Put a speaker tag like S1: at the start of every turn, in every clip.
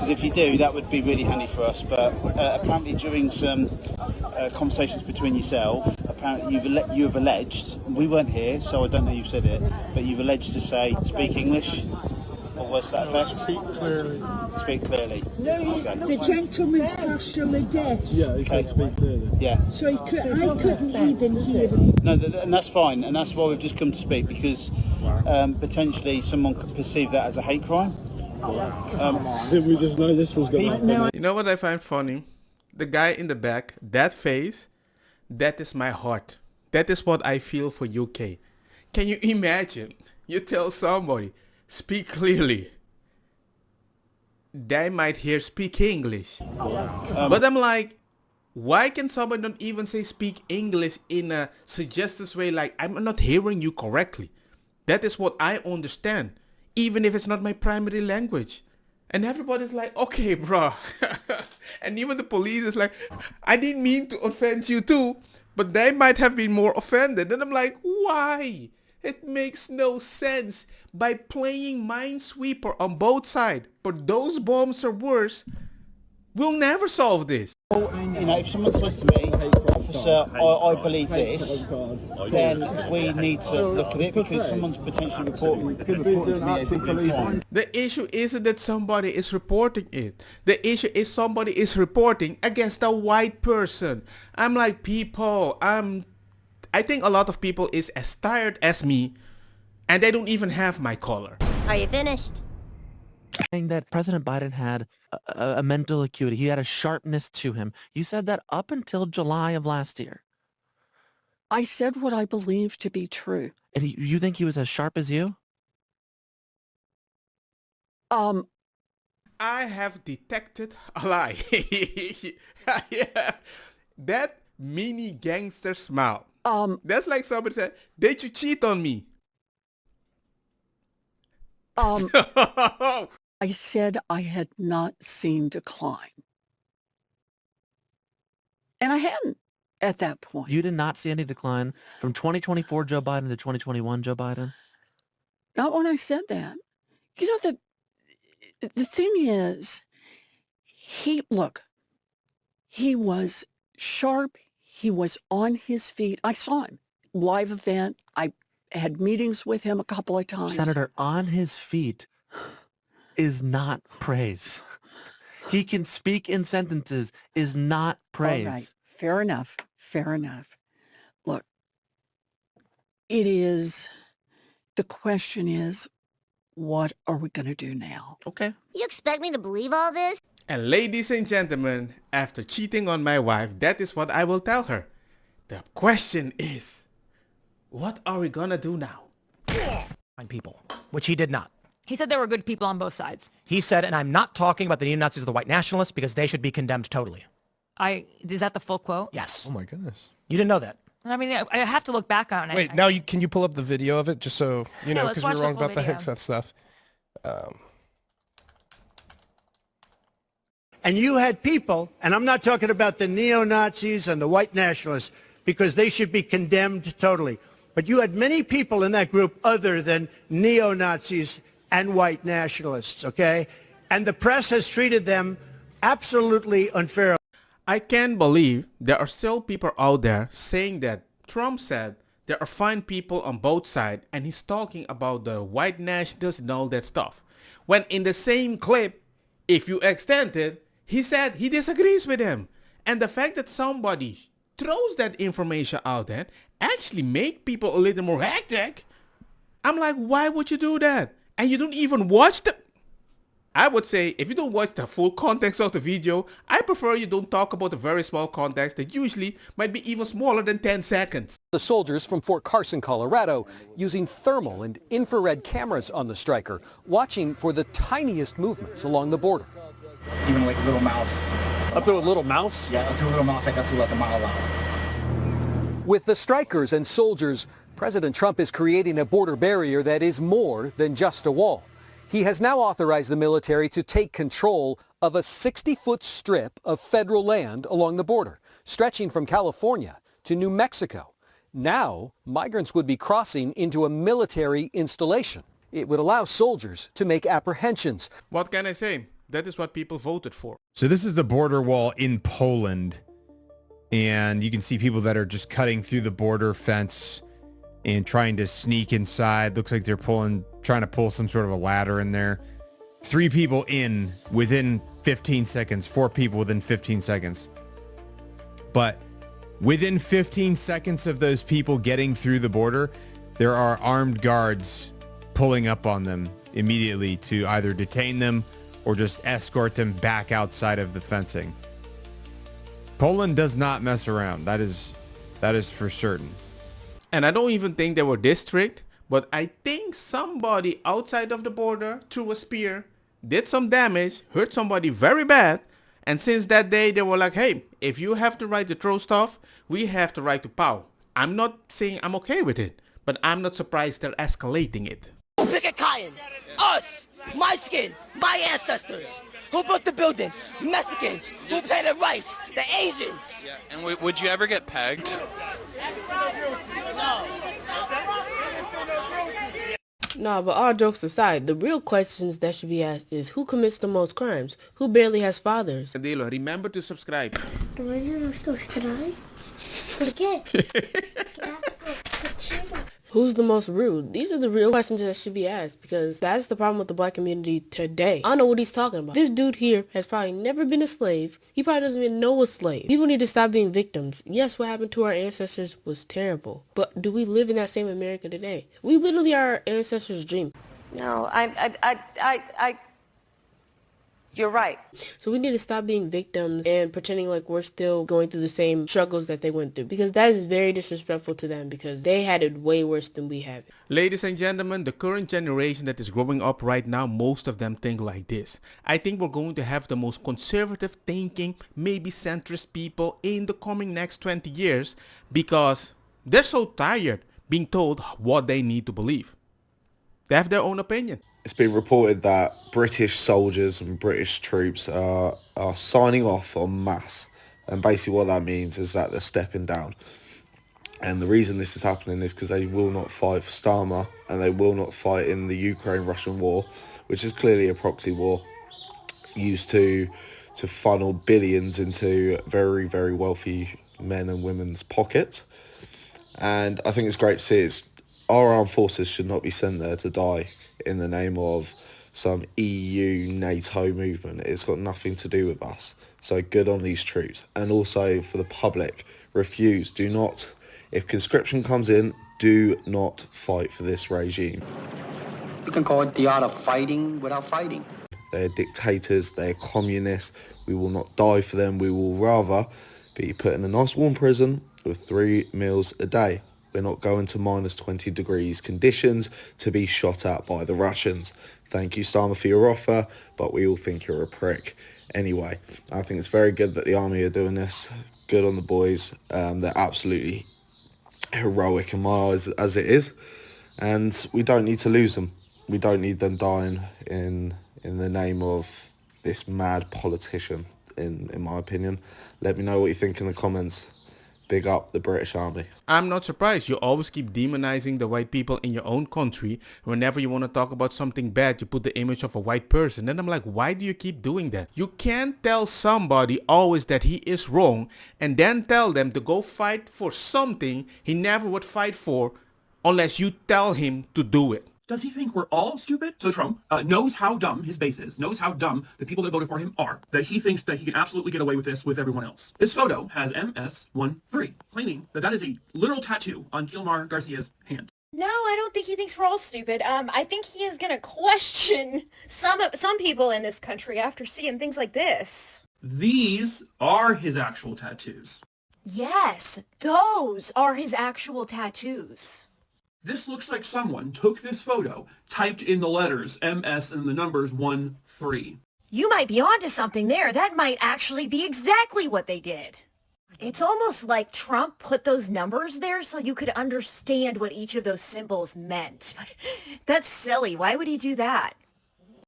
S1: Because if you do, that would be really handy for us. But apparently during some conversations between yourself, apparently you have alleged, we weren't here, so I don't know who said it, but you've alleged to say, speak English, or words to that effect?
S2: Speak clearly.
S1: Speak clearly.
S3: No,
S1: Okay.
S3: the gentleman's partially deaf.
S2: Yeah, he can speak clearly.
S1: Yeah.
S3: So I couldn't even hear him.
S1: No, and that's fine, and that's why we've just come to speak, because potentially someone could perceive that as a hate crime.
S2: Did we just know this was going to happen?
S4: You know what I find funny? The guy in the back, that face, that is my heart. That is what I feel for UK. Can you imagine? You tell somebody, speak clearly. They might hear speak English. But I'm like, why can somebody not even say speak English in a suggestive way, like I'm not hearing you correctly? That is what I understand, even if it's not my primary language. And everybody's like, okay, bro. And even the police is like, I didn't mean to offend you too, but they might have been more offended. And I'm like, why? It makes no sense. By playing Minesweeper on both sides, but those bombs are worse, we'll never solve this.
S1: You know, if someone says to me, officer, I believe this, then we need to look at it, because someone's potentially reporting to me a big crime.
S4: The issue isn't that somebody is reporting it. The issue is somebody is reporting against a white person. I'm like, people, I think a lot of people is as tired as me, and they don't even have my color.
S5: Are you finished?
S6: Saying that President Biden had a mental acuity. He had a sharpness to him. You said that up until July of last year.
S7: I said what I believe to be true.
S6: And you think he was as sharp as you?
S4: I have detected a lie. That mini gangster smile. That's like somebody said, did you cheat on me?
S7: I said I had not seen decline. And I hadn't at that point.
S6: You did not see any decline from 2024 Joe Biden to 2021 Joe Biden?
S7: Not when I said that. You know, the thing is, he was sharp. He was on his feet. I saw him. Live event. I had meetings with him a couple of times.
S6: Senator, on his feet is not praise. He can speak in sentences is not praise.
S7: All right. Fair enough. Fair enough. Look, the question is, what are we going to do now?
S6: Okay.
S5: You expect me to believe all this?
S4: And ladies and gentlemen, after cheating on my wife, that is what I will tell her. The question is, what are we gonna do now?
S8: People, which he did not.
S9: He said there were good people on both sides.
S8: He said, and I'm not talking about the neo-Nazis or the white nationalists because they should be condemned totally.
S9: Is that the full quote?
S8: Yes.
S2: Oh my goodness.
S8: You didn't know that.
S9: I mean, I have to look back on it.
S10: Wait, now can you pull up the video of it just so, you know, because we're wrong about the Hickseth stuff.
S11: And you had people, and I'm not talking about the neo-Nazis and the white nationalists, because they should be condemned totally. But you had many people in that group other than neo-Nazis and white nationalists, okay? And the press has treated them absolutely unfairly.
S4: I can't believe there are still people out there saying that Trump said there are fine people on both sides and he's talking about the white nationalists and all that stuff. When in the same clip, if you extend it, he said he disagrees with him. And the fact that somebody throws that information out there actually make people a little more hectic. I'm like, why would you do that? And you don't even watch the... I would say, if you don't watch the full context of the video, I prefer you don't talk about the very small context that usually might be even smaller than 10 seconds.
S12: The soldiers from Fort Carson, Colorado, using thermal and infrared cameras on the striker, watching for the tiniest movements along the border.
S13: Even like a little mouse.
S12: Up to a little mouse?
S13: Yeah, up to a little mouse, like up to like a mile out.
S12: With the strikers and soldiers, President Trump is creating a border barrier that is more than just a wall. He has now authorized the military to take control of a 60-foot strip of federal land along the border, stretching from California to New Mexico. Now, migrants would be crossing into a military installation. It would allow soldiers to make apprehensions.
S4: What can I say? That is what people voted for.
S14: So this is the border wall in Poland. And you can see people that are just cutting through the border fence and trying to sneak inside. Looks like they're trying to pull some sort of a ladder in there. 3 people in within 15 seconds. 4 people within 15 seconds. But within 15 seconds of those people getting through the border, there are armed guards pulling up on them immediately to either detain them or just escort them back outside of the fencing. Poland does not mess around. That is for certain.
S4: And I don't even think they were this strict, but I think somebody outside of the border threw a spear, did some damage, hurt somebody very bad, and since that day they were like, hey, if you have the right to throw stuff, we have the right to pow. I'm not saying I'm okay with it, but I'm not surprised they're escalating it.
S15: Pick a cotton. Us. My skin. My ancestors. Who built the buildings? Mexicans. Who planted rice? The Asians.
S16: Yeah. And would you ever get pegged?
S17: No, but all jokes aside, the real questions that should be asked is who commits the most crimes? Who barely has fathers?
S4: Adilo, remember to subscribe.
S17: ¿Por qué? Who's the most rude? These are the real questions that should be asked because that's the problem with the black community today. I don't know what he's talking about. This dude here has probably never been a slave. He probably doesn't even know a slave. People need to stop being victims. Yes, what happened to our ancestors was terrible. But do we live in that same America today? We literally are our ancestors' dream.
S18: No, you're right.
S17: So we need to stop being victims and pretending like we're still going through the same struggles that they went through because that is very disrespectful to them because they had it way worse than we have it.
S4: Ladies and gentlemen, the current generation that is growing up right now, most of them think like this. I think we're going to have the most conservative thinking, maybe centrist people in the coming next 20 years because they're so tired being told what they need to believe. They have their own opinion.
S19: It's been reported that British soldiers and British troops are signing off en masse. And basically what that means is that they're stepping down. And the reason this is happening is because they will not fight for Starmer and they will not fight in the Ukraine-Russian war, which is clearly a proxy war used to funnel billions into very, very wealthy men and women's pockets. And I think it's great to see our armed forces should not be sent there to die in the name of some EU, NATO movement. It's got nothing to do with us. So good on these troops. And also for the public, refuse, do not, if conscription comes in, do not fight for this regime.
S13: You can call it the art of fighting without fighting.
S19: They're dictators, they're communists. We will not die for them. We will rather be put in a nice warm prison with 3 meals a day. We're not going to minus 20 degrees conditions to be shot at by the Russians. Thank you, Starmer, for your offer, but we all think you're a prick. Anyway, I think it's very good that the army are doing this. Good on the boys. They're absolutely heroic in my eyes as it is. And we don't need to lose them. We don't need them dying in the name of this mad politician, in my opinion. Let me know what you think in the comments. Big up the British Army.
S4: I'm not surprised. You always keep demonizing the white people in your own country. Whenever you want to talk about something bad, you put the image of a white person. And I'm like, why do you keep doing that? You can't tell somebody always that he is wrong and then tell them to go fight for something he never would fight for unless you tell him to do it.
S20: Does he think we're all stupid? So Trump knows how dumb his base is, knows how dumb the people that voted for him are, that he thinks that he can absolutely get away with this with everyone else. This photo has MS13, claiming that that is a literal tattoo on Gilmar Garcia's hand.
S21: No, I don't think he thinks we're all stupid. I think he is going to question some people in this country after seeing things like this.
S20: These are his actual tattoos.
S21: Yes, those are his actual tattoos.
S20: This looks like someone took this photo, typed in the letters MS and the numbers 13.
S21: You might be onto something there. That might actually be exactly what they did. It's almost like Trump put those numbers there so you could understand what each of those symbols meant. But that's silly. Why would he do that?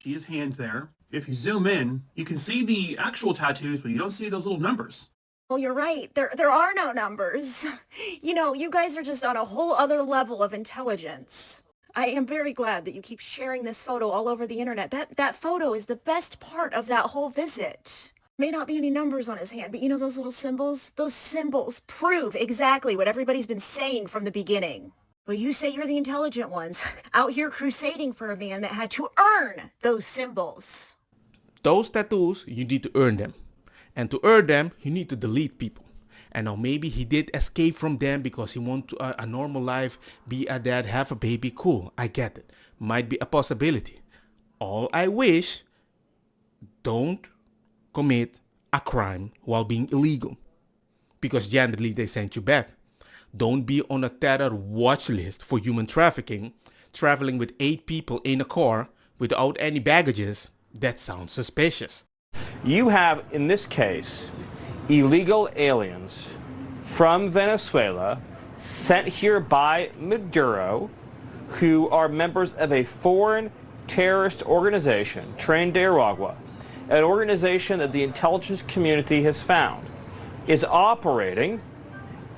S20: See his hand there. If you zoom in, you can see the actual tattoos, but you don't see those little numbers.
S21: Well, you're right. There are no numbers. You know, you guys are just on a whole other level of intelligence. I am very glad that you keep sharing this photo all over the internet. That photo is the best part of that whole visit. May not be any numbers on his hand, but you know those little symbols? Those symbols prove exactly what everybody's been saying from the beginning. But you say you're the intelligent ones, out here crusading for a man that had to earn those symbols.
S4: Those tattoos, you need to earn them. And to earn them, you need to delete people. And now maybe he did escape from them because he wants a normal life, be a dad, have a baby. Cool, I get it. Might be a possibility. All I wish, don't commit a crime while being illegal. Because generally they send you back. Don't be on a terror watch list for human trafficking, traveling with 8 people in a car without any baggages. That sounds suspicious.
S3: You have, in this case, illegal aliens from Venezuela sent here by Maduro who are members of a foreign terrorist organization, Tren de Aragua, an organization that the intelligence community has found is operating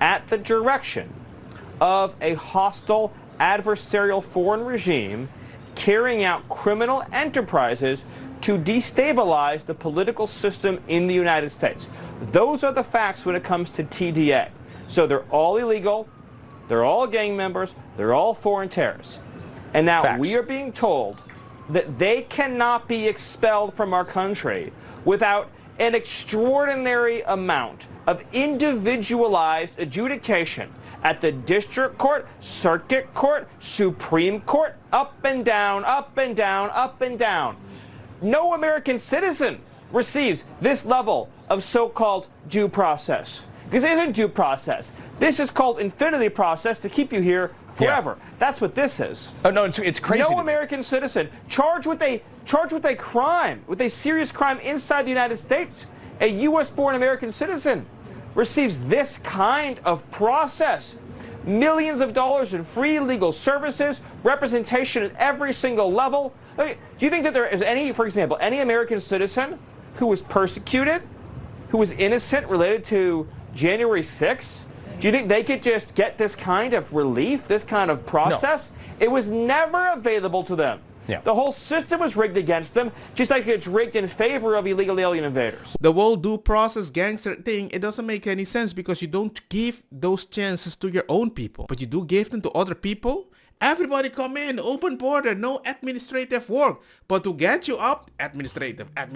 S3: at the direction of a hostile adversarial foreign regime carrying out criminal enterprises to destabilize the political system in the United States. Those are the facts when it comes to TDA. So they're all illegal, they're all gang members, they're all foreign terrorists. And now we are being told that they cannot be expelled from our country without an extraordinary amount of individualized adjudication at the district court, circuit court, Supreme Court, up and down, up and down, up and down. No American citizen receives this level of so-called due process. This isn't due process. This is called infinity process to keep you here forever. Yeah. That's what this is.
S8: Oh no, it's crazy.
S3: No American citizen charged with a crime, with a serious crime inside the United States, a U.S.-born American citizen receives this kind of process. Millions of dollars in free legal services, representation at every single level. I mean, do you think that there is any, for example, any American citizen who was persecuted, who was innocent related to January 6th? Do you think they could just get this kind of relief, this kind of process? No. It was never available to them.
S4: Yeah.
S3: The whole system was rigged against them, just like it's rigged in favor of illegal alien invaders.
S4: The whole due process gangster thing, it doesn't make any sense because you don't give those chances to your own people, but you do give them to other people. Everybody come in, open border, no administrative work. But to get you up, administrative. And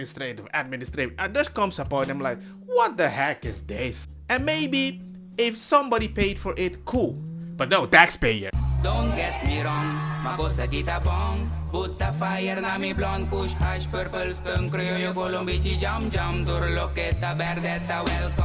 S4: there comes a point I'm like, what the heck is this? And maybe if somebody paid for it, cool. But no, taxpayer.
S22: Don't get me wrong, makosa kita bong. Put the fire na mi blonde, kush hash, purple skunk, criollo, colombici, jam, jam, durlo, que ta verdetta, welcome.